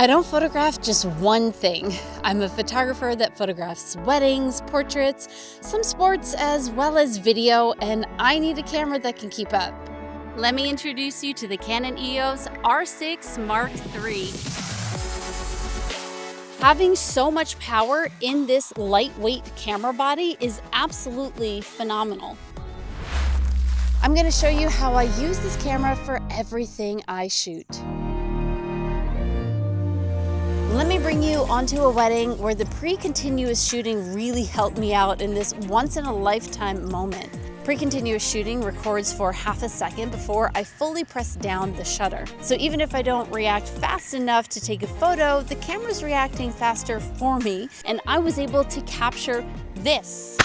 I don't photograph just one thing. I'm a photographer that photographs weddings, portraits, some sports, as well as video, and I need a camera that can keep up. Let me introduce you to the Canon EOS R6 Mark III. Having so much power in this lightweight camera body is absolutely phenomenal. I'm going to show you how I use this camera for everything I shoot. Let me bring you onto a wedding where the pre-continuous shooting really helped me out in this once-in-a-lifetime moment. Pre-continuous shooting records for half a second before I fully press down the shutter. So even if I don't react fast enough to take a photo, the camera's reacting faster for me, and I was able to capture this.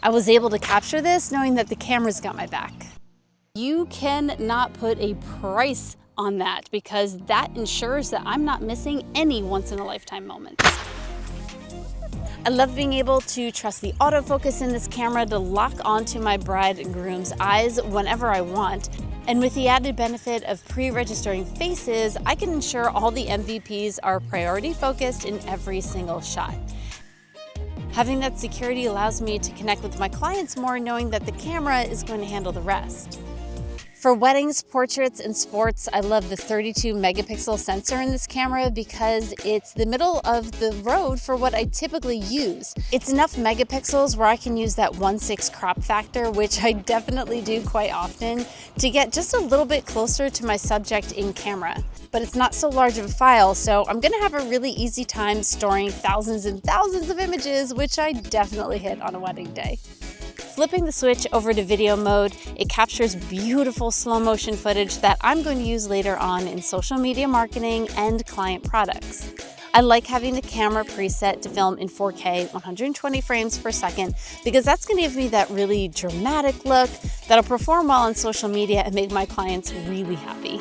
I was able to capture this knowing that the camera's got my back. You cannot put a price on that because that ensures that I'm not missing any once-in-a-lifetime moments. I love being able to trust the autofocus in this camera to lock onto my bride and groom's eyes whenever I want. And with the added benefit of pre-registering faces, I can ensure all the MVPs are priority focused in every single shot. Having that security allows me to connect with my clients more, knowing that the camera is going to handle the rest. For weddings, portraits, and sports, I love the 32 megapixel sensor in this camera because it's the middle of the road for what I typically use. It's enough megapixels where I can use that 1/6 crop factor, which I definitely do quite often, to get just a little bit closer to my subject in camera. But it's not so large of a file, so I'm gonna have a really easy time storing thousands and thousands of images, which I definitely hit on a wedding day. Flipping the switch over to video mode, it captures beautiful slow motion footage that I'm going to use later on in social media marketing and client products. I like having the camera preset to film in 4K 120 frames per second because that's going to give me that really dramatic look that'll perform well on social media and make my clients really happy.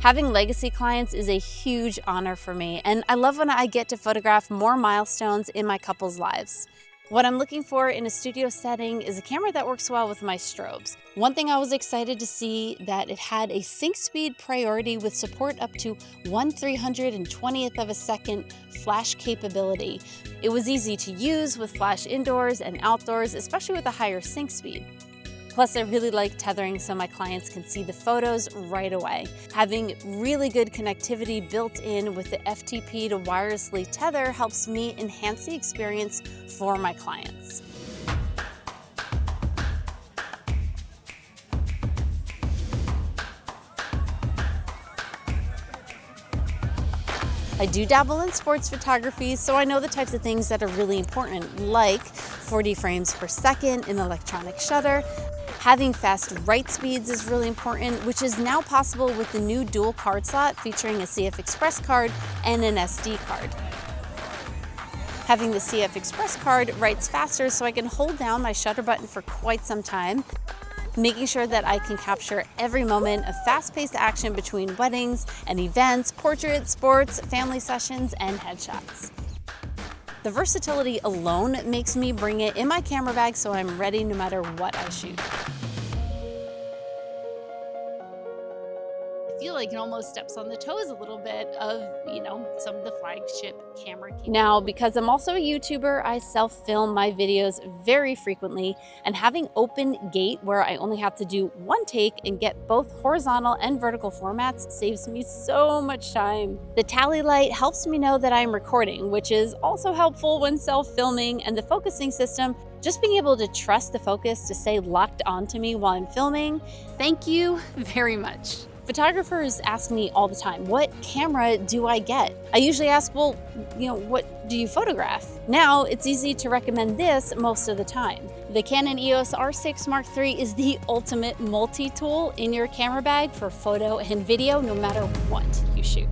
Having legacy clients is a huge honor for me, and I love when I get to photograph more milestones in my couples' lives. What I'm looking for in a studio setting is a camera that works well with my strobes. One thing I was excited to see that it had a sync speed priority with support up to 1/320th of a second flash capability. It was easy to use with flash indoors and outdoors, especially with a higher sync speed. Plus, I really like tethering so my clients can see the photos right away. Having really good connectivity built in with the FTP to wirelessly tether helps me enhance the experience for my clients. I do dabble in sports photography, so I know the types of things that are really important, like 40 frames per second in electronic shutter. Having fast write speeds is really important, which is now possible with the new dual card slot featuring a CF Express card and an SD card. Having the CF Express card writes faster so I can hold down my shutter button for quite some time, making sure that I can capture every moment of fast-paced action between weddings and events, portraits, sports, family sessions, and headshots. The versatility alone makes me bring it in my camera bag so I'm ready no matter what I shoot. I feel like it almost steps on the toes a little bit of, some of the flagship camera. Now, because I'm also a YouTuber, I self-film my videos very frequently, and having open gate where I only have to do one take and get both horizontal and vertical formats saves me so much time. The tally light helps me know that I'm recording, which is also helpful when self-filming, and the focusing system, just being able to trust the focus to stay locked onto me while I'm filming. Thank you very much. Photographers ask me all the time, what camera do I get? I usually ask, well, what do you photograph? Now it's easy to recommend this most of the time. The Canon EOS R6 Mark III is the ultimate multi-tool in your camera bag for photo and video, no matter what you shoot.